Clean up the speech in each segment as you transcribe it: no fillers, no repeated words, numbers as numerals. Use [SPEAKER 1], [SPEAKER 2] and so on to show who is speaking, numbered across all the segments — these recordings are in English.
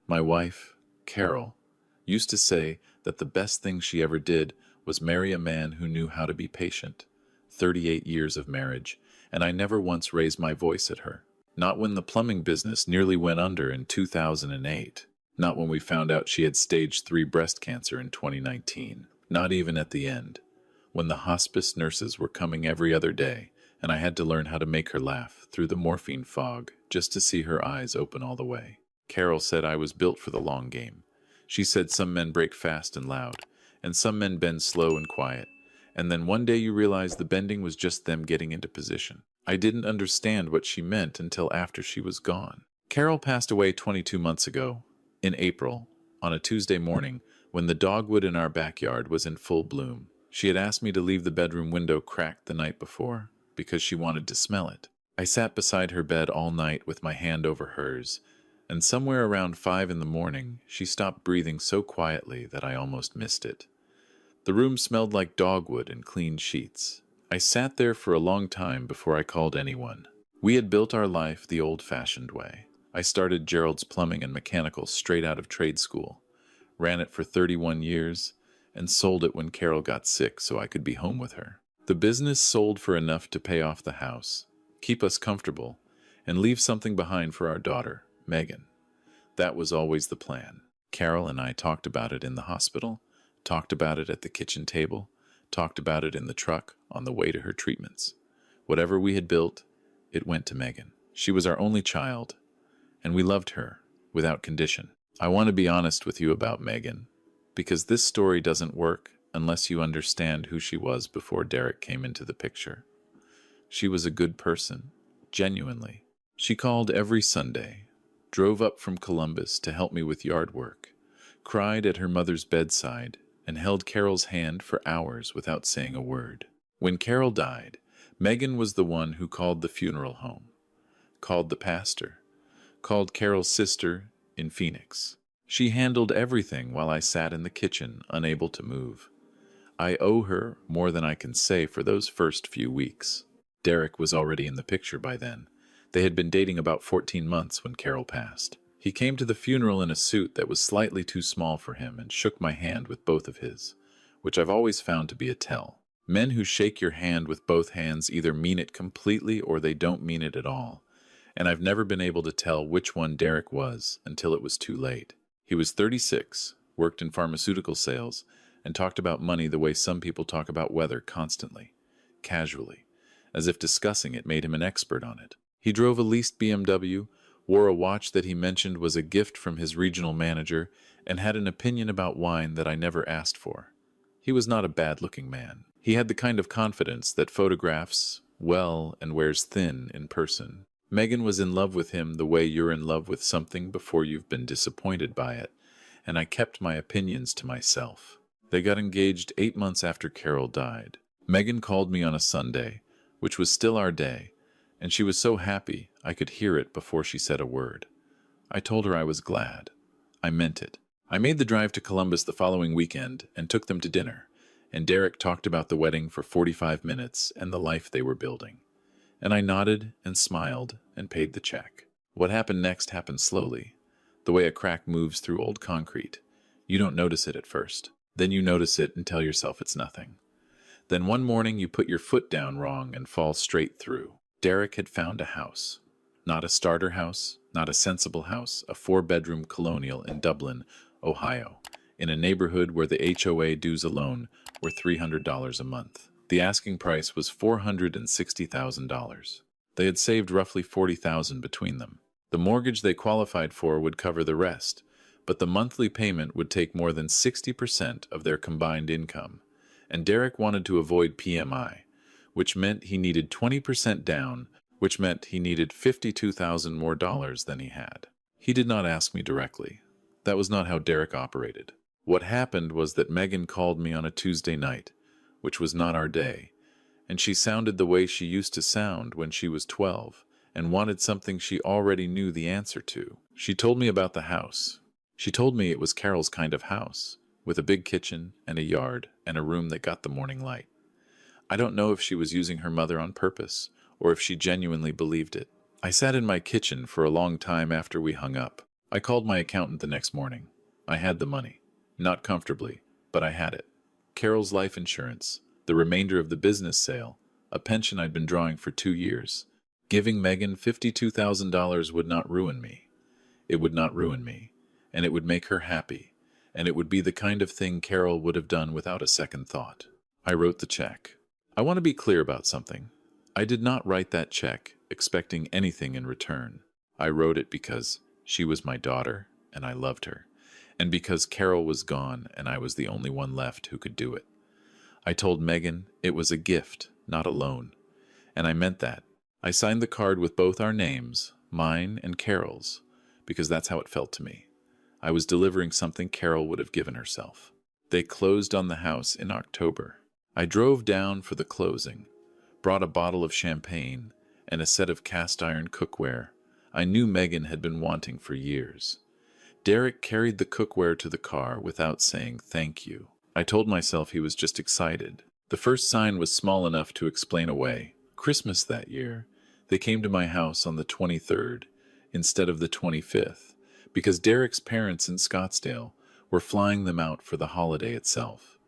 [SPEAKER 1] My wife, Carol, used to say that the best thing she ever did was marry a man who knew how to be patient. 38 years of marriage, and I never once raised my voice at her. Not when the plumbing business nearly went under in 2008. Not when we found out she had stage 3 breast cancer in 2019. Not even at the end, when the hospice nurses were coming every other day, and I had to learn how to make her laugh through the morphine fog just to see her eyes open all the way. Carol said I was built for the long game. She said some men break fast and loud, and some men bend slow and quiet, and then one day you realize the bending was just them getting into position. I didn't understand what she meant until after she was gone. Carol passed away 22 months ago, in April, on a Tuesday morning, when the dogwood in our backyard was in full bloom. She had asked me to leave the bedroom window cracked the night before, because she wanted to smell it. I sat beside her bed all night with my hand over hers, and somewhere around 5 in the morning, she stopped breathing so quietly that I almost missed it. The room smelled like dogwood and clean sheets. I sat there for a long time before I called anyone. We had built our life the old-fashioned way. I started Gerald's Plumbing and Mechanical straight out of trade school, ran it for 31 years, and sold it when Carol got sick so I could be home with her. The business sold for enough to pay off the house, keep us comfortable, and leave something behind for our daughter, Megan. That was always the plan. Carol and I talked about it in the hospital, talked about it at the kitchen table, talked about it in the truck on the way to her treatments. Whatever we had built, it went to Megan. She was our only child, and we loved her without condition. I want to be honest with you about Megan, because this story doesn't work unless you understand who she was before Derek came into the picture. She was a good person, genuinely. She called every Sunday, drove up from Columbus to help me with yard work, cried at her mother's bedside, and held Carol's hand for hours without saying a word. When Carol died, Megan was the one who called the funeral home, called the pastor, called Carol's sister in Phoenix. She handled everything while I sat in the kitchen, unable to move. I owe her more than I can say for those first few weeks. Derek was already in the picture by then. They had been dating about 14 months when Carol passed. He came to the funeral in a suit that was slightly too small for him and shook my hand with both of his, which I've always found to be a tell. Men who shake your hand with both hands either mean it completely or they don't mean it at all, and I've never been able to tell which one Derek was until it was too late. He was 36, worked in pharmaceutical sales, and talked about money the way some people talk about weather constantly, casually, as if discussing it made him an expert on it. He drove a leased BMW, wore a watch that he mentioned was a gift from his regional manager, and had an opinion about wine that I never asked for. He was not a bad-looking man. He had the kind of confidence that photographs well and wears thin in person. Megan was in love with him the way you're in love with something before you've been disappointed by it, and I kept my opinions to myself. They got engaged 8 months after Carol died. Megan called me on a Sunday, which was still our day, and she was so happy I could hear it before she said a word. I told her I was glad. I meant it. I made the drive to Columbus the following weekend and took them to dinner, and Derek talked about the wedding for 45 minutes and the life they were building. And I nodded and smiled and paid the check. What happened next happened slowly, the way a crack moves through old concrete. You don't notice it at first. Then you notice it and tell yourself it's nothing. Then one morning you put your foot down wrong and fall straight through. Derek had found a house. Not a starter house, not a sensible house, a 4-bedroom colonial in Dublin, Ohio, in a neighborhood where the HOA dues alone were $300 a month. The asking price was $460,000. They had saved roughly $40,000 between them. The mortgage they qualified for would cover the rest, but the monthly payment would take more than 60% of their combined income, and Derek wanted to avoid PMI, which meant he needed 20% down, which meant he needed $52,000 more dollars than he had. He did not ask me directly. That was not how Derek operated. What happened was that Megan called me on a Tuesday night, which was not our day, and she sounded the way she used to sound when she was 12 and wanted something she already knew the answer to. She told me about the house. She told me it was Carol's kind of house, with a big kitchen and a yard and a room that got the morning light. I don't know if she was using her mother on purpose or if she genuinely believed it. I sat in my kitchen for a long time after we hung up. I called my accountant the next morning. I had the money. Not comfortably, but I had it. Carol's life insurance, the remainder of the business sale, a pension I'd been drawing for 2 years. Giving Megan $52,000 would not ruin me. It would not ruin me, and it would make her happy, and it would be the kind of thing Carol would have done without a second thought. I wrote the check. I want to be clear about something. I did not write that check expecting anything in return. I wrote it because she was my daughter, and I loved her, and because Carol was gone and I was the only one left who could do it. I told Megan it was a gift, not a loan, and I meant that. I signed the card with both our names, mine and Carol's, because that's how it felt to me. I was delivering something Carol would have given herself. They closed on the house in October. I drove down for the closing, brought a bottle of champagne and a set of cast-iron cookware I knew Megan had been wanting for years. Derek carried the cookware to the car without saying thank you. I told myself he was just excited. The first sign was small enough to explain away. Christmas that year, they came to my house on the 23rd instead of the 25th, because Derek's parents in Scottsdale were flying them out for the holiday itself.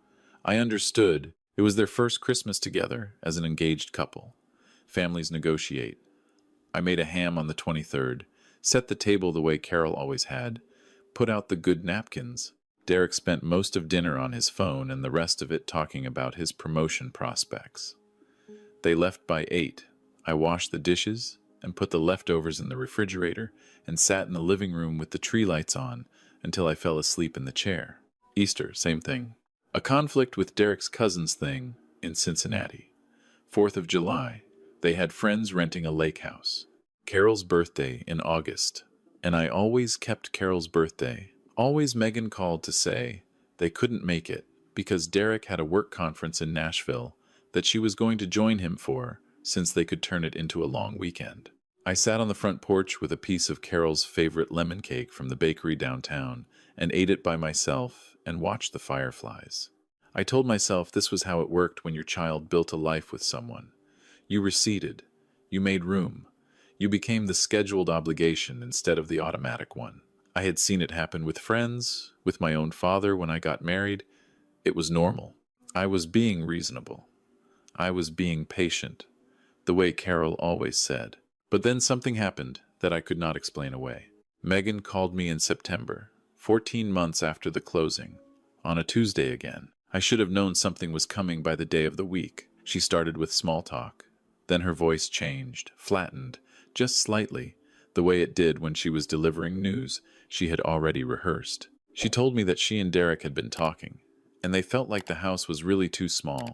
[SPEAKER 1] I understood. It was their first Christmas together as an engaged couple. Families negotiate. I made a ham on the 23rd, set the table the way Carol always had, put out the good napkins. Derek spent most of dinner on his phone and the rest of it talking about his promotion prospects. They left by 8. I washed the dishes and put the leftovers in the refrigerator and sat in the living room with the tree lights on until I fell asleep in the chair. Easter, same thing. A conflict with Derek's cousin's thing in Cincinnati. 4th of July, they had friends renting a lake house. Carol's birthday in August, and I always kept Carol's birthday. Always Megan called to say they couldn't make it because Derek had a work conference in Nashville that she was going to join him for since they could turn it into a long weekend. I sat on the front porch with a piece of Carol's favorite lemon cake from the bakery downtown and ate it by myself and watched the fireflies. I told myself this was how it worked when your child built a life with someone. You receded. You made room. You became the scheduled obligation instead of the automatic one. I had seen it happen with friends, with my own father when I got married. It was normal. I was being reasonable. I was being patient, the way Carol always said. But then something happened that I could not explain away. Megan called me in September, 14 months after the closing, on a Tuesday again. I should have known something was coming by the day of the week. She started with small talk. Then her voice changed, flattened, just slightly, the way it did when she was delivering news she had already rehearsed. She told me that she and Derek had been talking, and they felt like the house was really too small,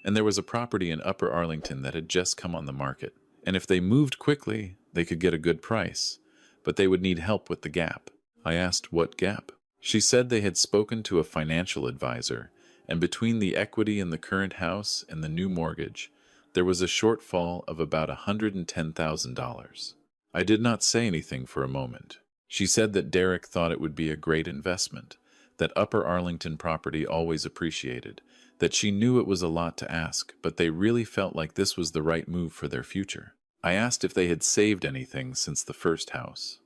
[SPEAKER 1] and there was a property in Upper Arlington that had just come on the market, and if they moved quickly, they could get a good price, but they would need help with the gap. I asked what gap. She said they had spoken to a financial advisor, and between the equity in the current house and the new mortgage, there was a shortfall of about $110,000. I did not say anything for a moment. She said that Derek thought it would be a great investment, that Upper Arlington property always appreciated, that she knew it was a lot to ask, but they really felt like this was the right move for their future. I asked if they had saved anything since the first house.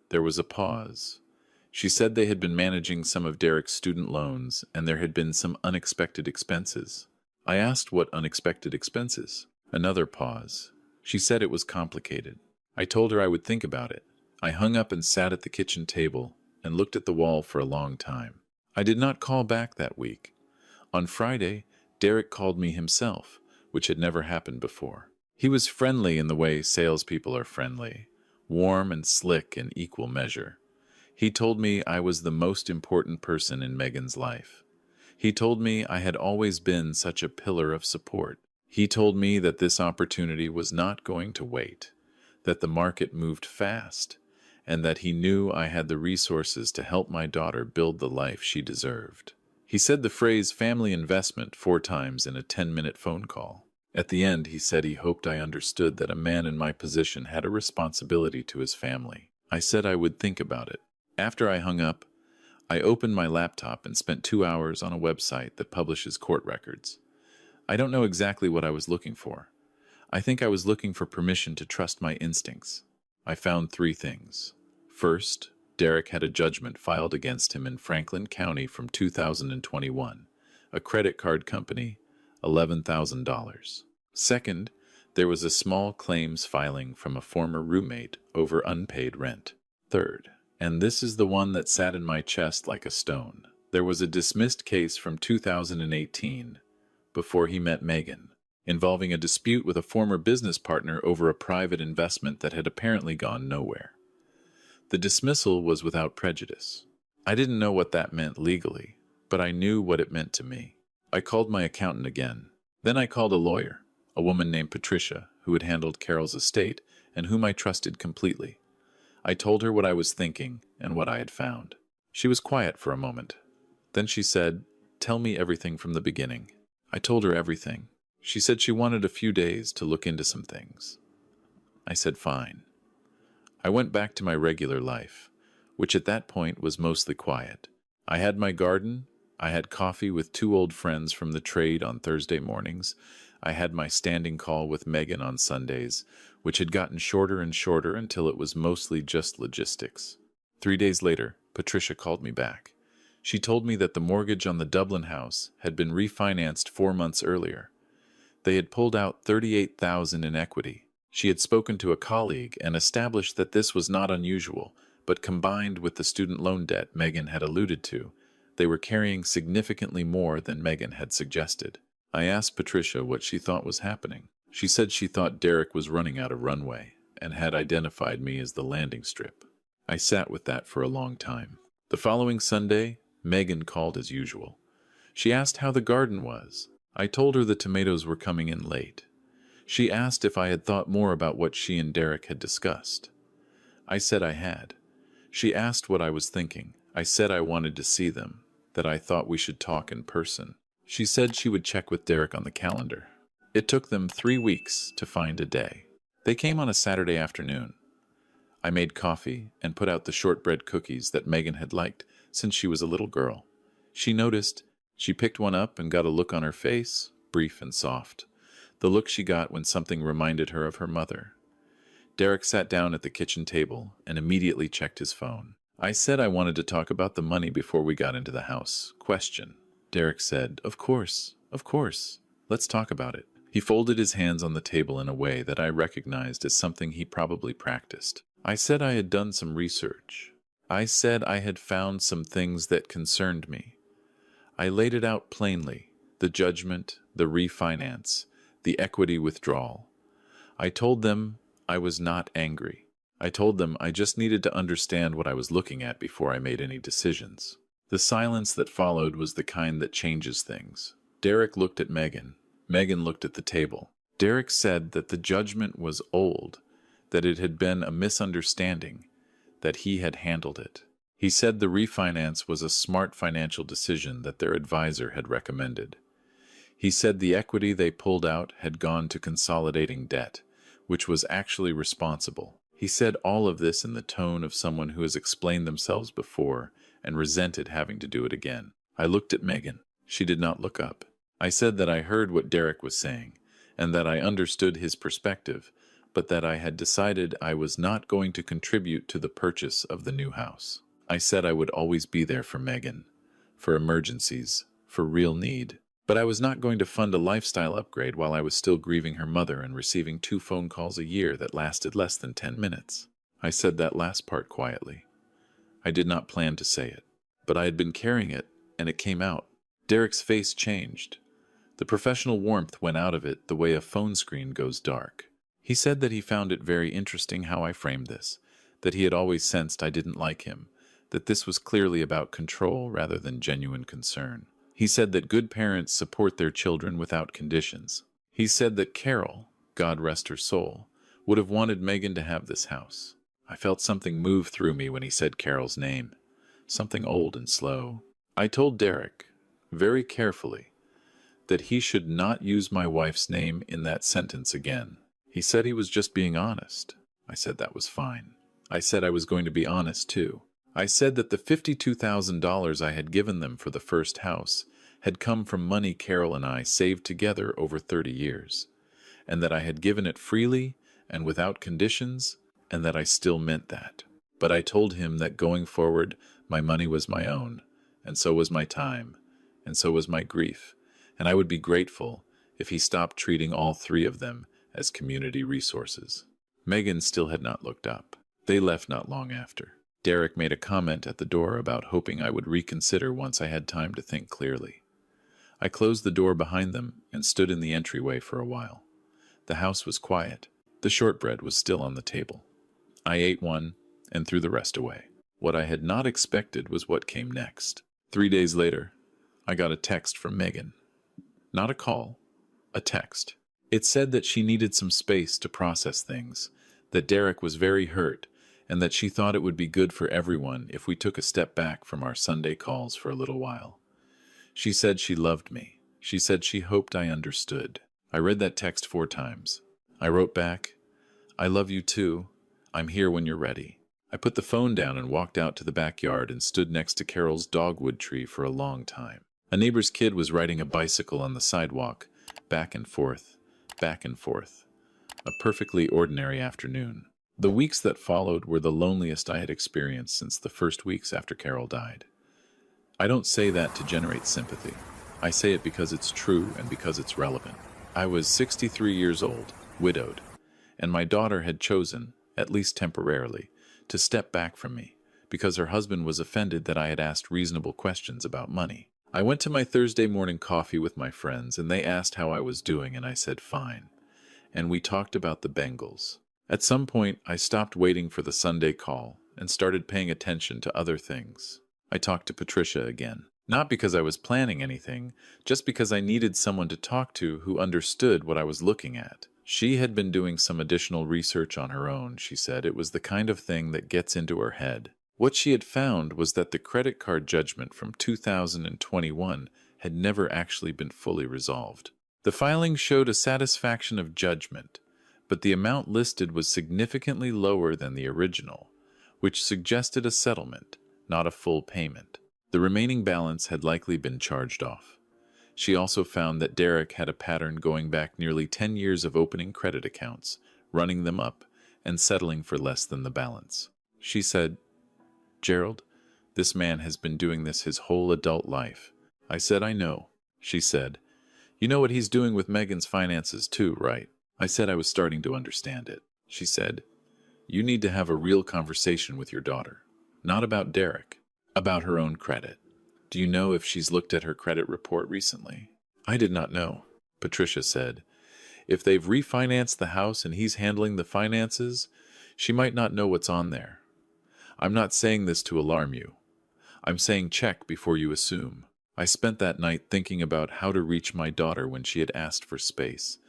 [SPEAKER 1] There was a pause. She said they had been managing some of Derek's student loans, and there had been some unexpected expenses. I asked what unexpected expenses. Another pause. She said it was complicated. I told her I would think about it. I hung up and sat at the kitchen table and looked at the wall for a long time. I did not call back that week. On Friday, Derek called me himself, which had never happened before. He was friendly in the way salespeople are friendly, warm and slick in equal measure. He told me I was the most important person in Megan's life. He told me I had always been such a pillar of support. He told me that this opportunity was not going to wait, that the market moved fast, and that he knew I had the resources to help my daughter build the life she deserved. He said the phrase family investment 4 times in a 10-minute phone call. At the end, he said he hoped I understood that a man in my position had a responsibility to his family. I said I would think about it. After I hung up, I opened my laptop and spent 2 hours on a website that publishes court records. I don't know exactly what I was looking for. I think I was looking for permission to trust my instincts. I found 3 things. First, Derek had a judgment filed against him in Franklin County from 2021. A credit card company, $11,000. Second, there was a small claims filing from a former roommate over unpaid rent. Third, and this is the one that sat in my chest like a stone, there was a dismissed case from 2018, before he met Megan, involving a dispute with a former business partner over a private investment that had apparently gone nowhere. The dismissal was without prejudice. I didn't know what that meant legally, but I knew what it meant to me. I called my accountant again. Then I called a lawyer, a woman named Patricia, who had handled Carol's estate and whom I trusted completely. I told her what I was thinking and what I had found. She was quiet for a moment. Then she said, "Tell me everything from the beginning." I told her everything. She said she wanted a few days to look into some things. I said fine. I went back to my regular life, which at that point was mostly quiet. I had my garden, I had coffee with two old friends from the trade on Thursday mornings, I had my standing call with Megan on Sundays, which had gotten shorter and shorter until it was mostly just logistics. 3 days later, Patricia called me back. She told me that the mortgage on the Dublin house had been refinanced 4 months earlier. They had pulled out $38,000 in equity. She had spoken to a colleague and established that this was not unusual, but combined with the student loan debt Megan had alluded to, they were carrying significantly more than Megan had suggested. I asked Patricia what she thought was happening. She said she thought Derek was running out of runway and had identified me as the landing strip. I sat with that for a long time. The following Sunday, Megan called as usual. She asked how the garden was. I told her the tomatoes were coming in late. She asked if I had thought more about what she and Derek had discussed. I said I had. She asked what I was thinking. I said I wanted to see them, that I thought we should talk in person. She said she would check with Derek on the calendar. It took them 3 weeks to find a day. They came on a Saturday afternoon. I made coffee and put out the shortbread cookies that Megan had liked since she was a little girl. She noticed. She picked one up and got a look on her face, brief and soft. The look she got when something reminded her of her mother. Derek sat down at the kitchen table and immediately checked his phone. I said I wanted to talk about the money before we got into the house. Question. Derek said, Of course. Let's talk about it." He folded his hands on the table in a way that I recognized as something he probably practiced. I said I had done some research. I said I had found some things that concerned me. I laid it out plainly, the judgment, the refinance, the equity withdrawal. I told them I was not angry. I told them I just needed to understand what I was looking at before I made any decisions. The silence that followed was the kind that changes things. Derek looked at Megan. Megan looked at the table. Derek said that the judgment was old, that it had been a misunderstanding, that he had handled it. He said the refinance was a smart financial decision that their advisor had recommended. He said the equity they pulled out had gone to consolidating debt, which was actually responsible. He said all of this in the tone of someone who has explained themselves before and resented having to do it again. I looked at Megan. She did not look up. I said that I heard what Derek was saying, and that I understood his perspective, but that I had decided I was not going to contribute to the purchase of the new house. I said I would always be there for Megan, for emergencies, for real need. But I was not going to fund a lifestyle upgrade while I was still grieving her mother and receiving 2 phone calls a year that lasted less than 10 minutes. I said that last part quietly. I did not plan to say it, but I had been carrying it, and it came out. Derek's face changed. The professional warmth went out of it the way a phone screen goes dark. He said that he found it very interesting how I framed this, that he had always sensed I didn't like him, that this was clearly about control rather than genuine concern. He said that good parents support their children without conditions. He said that Carol, God rest her soul, would have wanted Megan to have this house. I felt something move through me when he said Carol's name, something old and slow. I told Derek, very carefully, that he should not use my wife's name in that sentence again. He said he was just being honest. I said that was fine. I said I was going to be honest too. I said that the $52,000 I had given them for the first house had come from money Carol and I saved together over 30 years, and that I had given it freely and without conditions, and that I still meant that. But I told him that going forward, my money was my own, and so was my time, and so was my grief, and I would be grateful if he stopped treating all three of them as community resources. Megan still had not looked up. They left not long after. Derek made a comment at the door about hoping I would reconsider once I had time to think clearly. I closed the door behind them and stood in the entryway for a while. The house was quiet. The shortbread was still on the table. I ate one and threw the rest away. What I had not expected was what came next. 3 days later, I got a text from Megan. Not a call, a text. It said that she needed some space to process things, that Derek was very hurt, and that she thought it would be good for everyone if we took a step back from our Sunday calls for a little while. She said she loved me. She said she hoped I understood. I read that text 4 times. I wrote back, "I love you too. I'm here when you're ready." I put the phone down and walked out to the backyard and stood next to Carol's dogwood tree for a long time. A neighbor's kid was riding a bicycle on the sidewalk, back and forth, back and forth. A perfectly ordinary afternoon. The weeks that followed were the loneliest I had experienced since the first weeks after Carol died. I don't say that to generate sympathy. I say it because it's true and because it's relevant. I was 63 years old, widowed, and my daughter had chosen, at least temporarily, to step back from me because her husband was offended that I had asked reasonable questions about money. I went to my Thursday morning coffee with my friends and they asked how I was doing and I said fine. And we talked about the Bengals. At some point, I stopped waiting for the Sunday call and started paying attention to other things. I talked to Patricia again. Not because I was planning anything, just because I needed someone to talk to who understood what I was looking at. She had been doing some additional research on her own, she said. It was the kind of thing that gets into her head. What she had found was that the credit card judgment from 2021 had never actually been fully resolved. The filing showed a satisfaction of judgment, but the amount listed was significantly lower than the original, which suggested a settlement, not a full payment. The remaining balance had likely been charged off. She also found that Derek had a pattern going back nearly 10 years of opening credit accounts, running them up, and settling for less than the balance. She said, "Gerald, this man has been doing this his whole adult life." I said, "I know." She said, "You know what he's doing with Megan's finances too, right?" I said I was starting to understand it. She said, "You need to have a real conversation with your daughter. Not about Derek, about her own credit. Do you know if she's looked at her credit report recently?" I did not know. Patricia said, "If they've refinanced the house and he's handling the finances, she might not know what's on there. I'm not saying this to alarm you. I'm saying check before you assume." I spent that night thinking about how to reach my daughter when she had asked for space.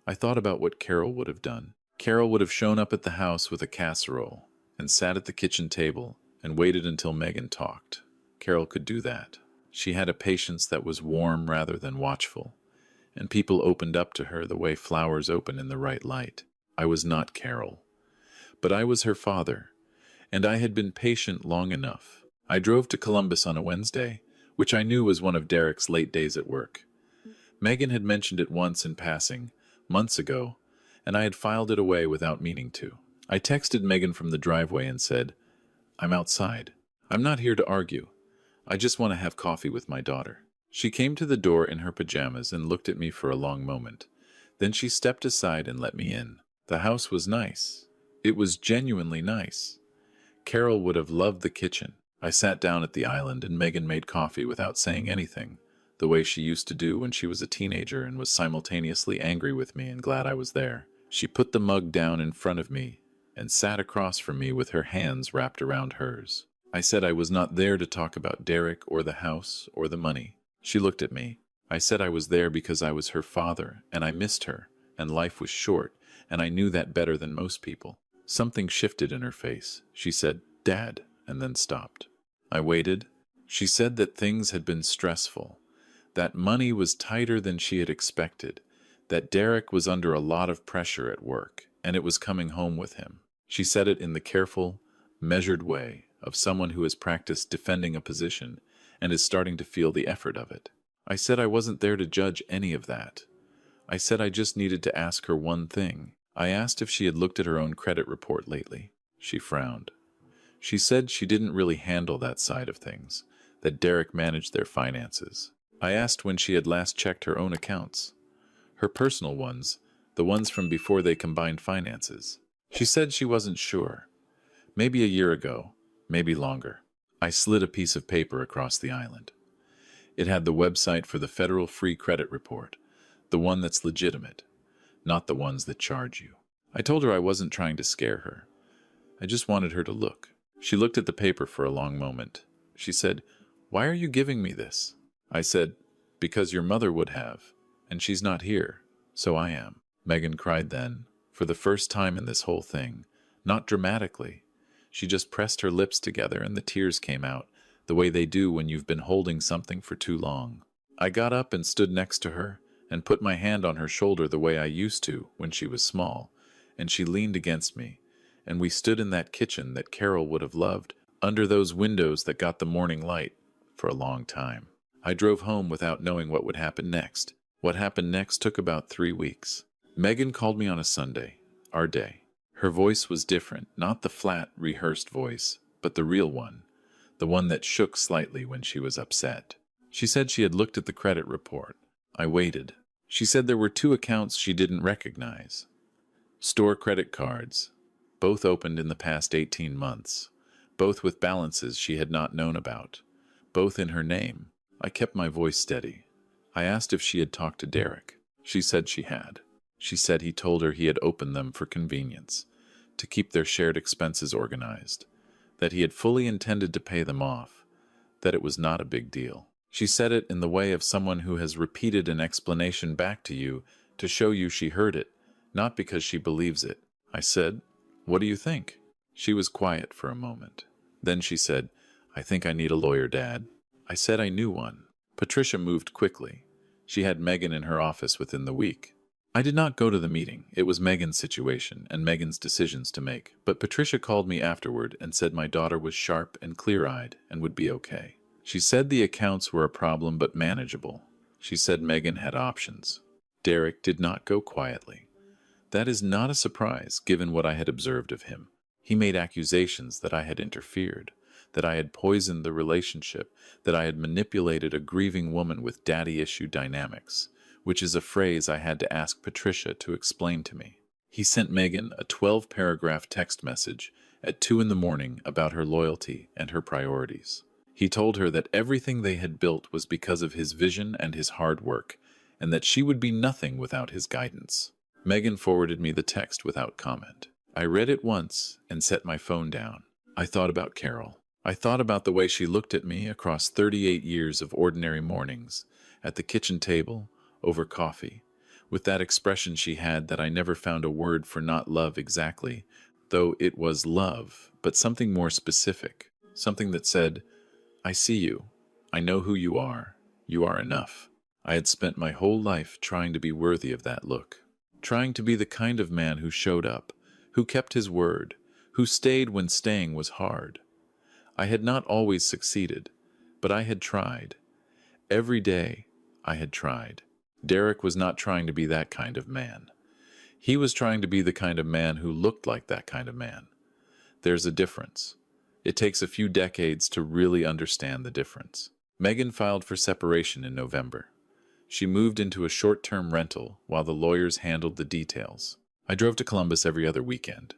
[SPEAKER 1] I thought about what Carol would have done. Carol would have shown up at the house with a casserole and sat at the kitchen table and waited until Megan talked. Carol could do that. She had a patience that was warm rather than watchful, and people opened up to her the way flowers open in the right light. I was not Carol, but I was her father, and I had been patient long enough. I drove to Columbus on a Wednesday, which I knew was one of Derek's late days at work. Megan had mentioned it once in passing, months ago, and I had filed it away without meaning to. I texted Megan from the driveway and said, "I'm outside. I'm not here to argue. I just want to have coffee with my daughter." She came to the door in her pajamas and looked at me for a long moment. Then she stepped aside and let me in. The house was nice. It was genuinely nice. Carol would have loved the kitchen. I sat down at the island and Megan made coffee without saying anything, the way she used to do when she was a teenager and was simultaneously angry with me and glad I was there. She put the mug down in front of me and sat across from me with her hands wrapped around hers. I said I was not there to talk about Derek or the house or the money. She looked at me. I said I was there because I was her father and I missed her and life was short and I knew that better than most people. Something shifted in her face. She said, "Dad," and then stopped. I waited. She said that things had been stressful, that money was tighter than she had expected, that Derek was under a lot of pressure at work and it was coming home with him. She said it in the careful, measured way of someone who has practiced defending a position and is starting to feel the effort of it. I said I wasn't there to judge any of that. I said I just needed to ask her one thing. I asked if she had looked at her own credit report lately. She frowned. She said she didn't really handle that side of things, that Derek managed their finances. I asked when she had last checked her own accounts, her personal ones, the ones from before they combined finances. She said she wasn't sure. Maybe a year ago, maybe longer. I slid a piece of paper across the island. It had the website for the Federal Free Credit Report, the one that's legitimate, not the ones that charge you. I told her I wasn't trying to scare her. I just wanted her to look. She looked at the paper for a long moment. She said, "Why are you giving me this?" I said, "Because your mother would have, and she's not here, so I am." Megan cried then, for the first time in this whole thing, not dramatically. She just pressed her lips together and the tears came out, the way they do when you've been holding something for too long. I got up and stood next to her and put my hand on her shoulder the way I used to when she was small, and she leaned against me, and we stood in that kitchen that Carol would have loved, under those windows that got the morning light, for a long time. I drove home without knowing what would happen next. What happened next took about 3 weeks. Megan called me on a Sunday, our day. Her voice was different, not the flat, rehearsed voice, but the real one, the one that shook slightly when she was upset. She said she had looked at the credit report. I waited. She said there were 2 accounts she didn't recognize. Store credit cards, both opened in the past 18 months, both with balances she had not known about, both in her name. I kept my voice steady. I asked if she had talked to Derek. She said she had. She said he told her he had opened them for convenience, to keep their shared expenses organized, that he had fully intended to pay them off, that it was not a big deal. She said it in the way of someone who has repeated an explanation back to you to show you she heard it, not because she believes it. I said, "What do you think?" She was quiet for a moment. Then she said, "I think I need a lawyer, Dad." I said I knew one. Patricia moved quickly. She had Megan in her office within the week. I did not go to the meeting. It was Megan's situation and Megan's decisions to make. But Patricia called me afterward and said my daughter was sharp and clear-eyed and would be okay. She said the accounts were a problem but manageable. She said Megan had options. Derek did not go quietly. That is not a surprise, given what I had observed of him. He made accusations that I had interfered, that I had poisoned the relationship, that I had manipulated a grieving woman with daddy-issue dynamics, which is a phrase I had to ask Patricia to explain to me. He sent Megan a 12-paragraph text message at 2 in the morning about her loyalty and her priorities. He told her that everything they had built was because of his vision and his hard work, and that she would be nothing without his guidance. Megan forwarded me the text without comment. I read it once and set my phone down. I thought about Carol. I thought about the way she looked at me across 38 years of ordinary mornings, at the kitchen table, over coffee, with that expression she had that I never found a word for, not love exactly, though it was love, but something more specific, something that said, "I see you. I know who you are. You are enough." I had spent my whole life trying to be worthy of that look, trying to be the kind of man who showed up, who kept his word, who stayed when staying was hard. I had not always succeeded, but I had tried. Every day, I had tried. Derek was not trying to be that kind of man. He was trying to be the kind of man who looked like that kind of man. There's a difference. It takes a few decades to really understand the difference. Megan filed for separation in November. She moved into a short-term rental while the lawyers handled the details. I drove to Columbus every other weekend,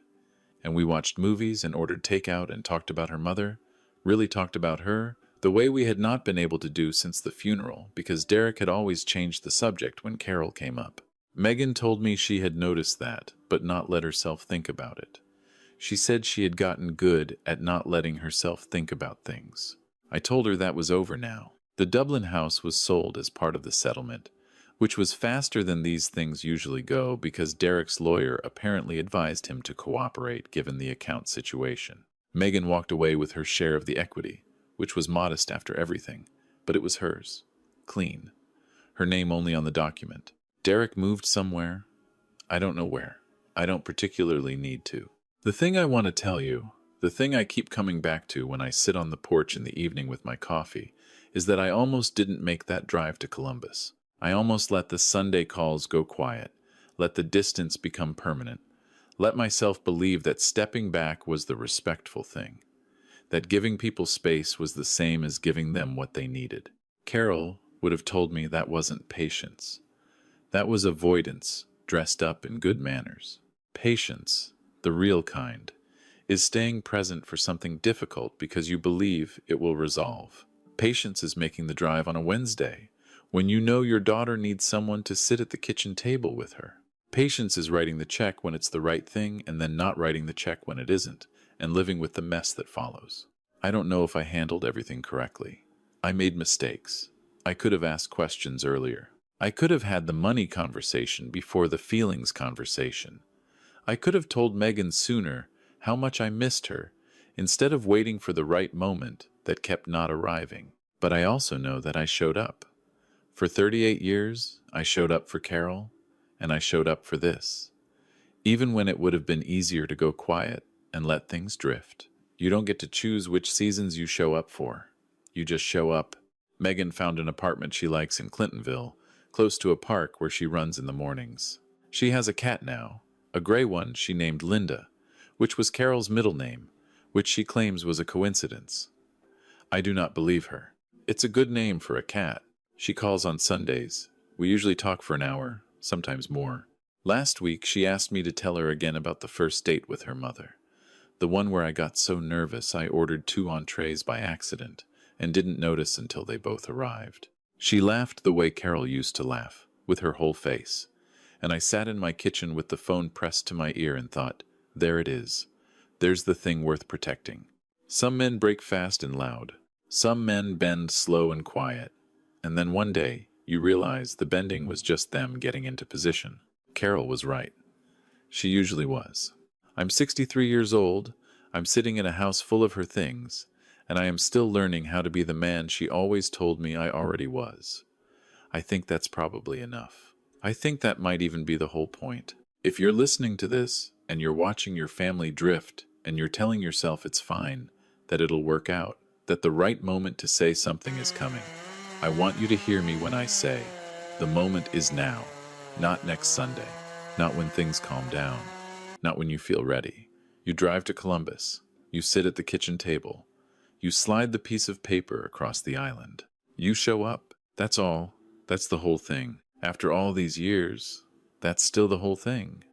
[SPEAKER 1] and we watched movies and ordered takeout and talked about her mother, really talked about her, the way we had not been able to do since the funeral, because Derek had always changed the subject when Carol came up. Megan told me she had noticed that, but not let herself think about it. She said she had gotten good at not letting herself think about things. I told her that was over now. The Dublin house was sold as part of the settlement, which was faster than these things usually go because Derek's lawyer apparently advised him to cooperate given the account situation. Megan walked away with her share of the equity, which was modest after everything, but it was hers. Clean. Her name only on the document. Derek moved somewhere. I don't know where. I don't particularly need to. The thing I want to tell you, the thing I keep coming back to when I sit on the porch in the evening with my coffee, is that I almost didn't make that drive to Columbus. I almost let the Sunday calls go quiet, let the distance become permanent, let myself believe that stepping back was the respectful thing. that giving people space was the same as giving them what they needed. Carol would have told me that wasn't patience. That was avoidance, dressed up in good manners. Patience, the real kind, is staying present for something difficult because you believe it will resolve. Patience is making the drive on a Wednesday, when you know your daughter needs someone to sit at the kitchen table with her. Patience is writing the check when it's the right thing and then not writing the check when it isn't, and living with the mess that follows. I don't know if I handled everything correctly. I made mistakes. I could have asked questions earlier. I could have had the money conversation before the feelings conversation. I could have told Megan sooner how much I missed her, instead of waiting for the right moment that kept not arriving. But I also know that I showed up. For 38 years, I showed up for Carol, and I showed up for this. Even when it would have been easier to go quiet and let things drift. You don't get to choose which seasons you show up for. You just show up. Megan found an apartment she likes in Clintonville, close to a park where she runs in the mornings. She has a cat now, a gray one she named Linda, which was Carol's middle name, which she claims was a coincidence. I do not believe her. It's a good name for a cat. She calls on Sundays. We usually talk for an hour, sometimes more. Last week, she asked me to tell her again about the first date with her mother. The one where I got so nervous I ordered 2 entrees by accident and didn't notice until they both arrived. She laughed the way Carol used to laugh, with her whole face. And I sat in my kitchen with the phone pressed to my ear and thought, there it is. There's the thing worth protecting. Some men break fast and loud. Some men bend slow and quiet. And then one day, you realize the bending was just them getting into position. Carol was right. She usually was. I'm 63 years old, I'm sitting in a house full of her things, and I am still learning how to be the man she always told me I already was. I think that's probably enough. I think that might even be the whole point. If you're listening to this, and you're watching your family drift, and you're telling yourself it's fine, that it'll work out, that the right moment to say something is coming, I want you to hear me when I say, the moment is now, not next Sunday, not when things calm down. Not when you feel ready. You drive to Columbus. You sit at the kitchen table. You slide the piece of paper across the island. You show up. That's all. That's the whole thing. After all these years, that's still the whole thing.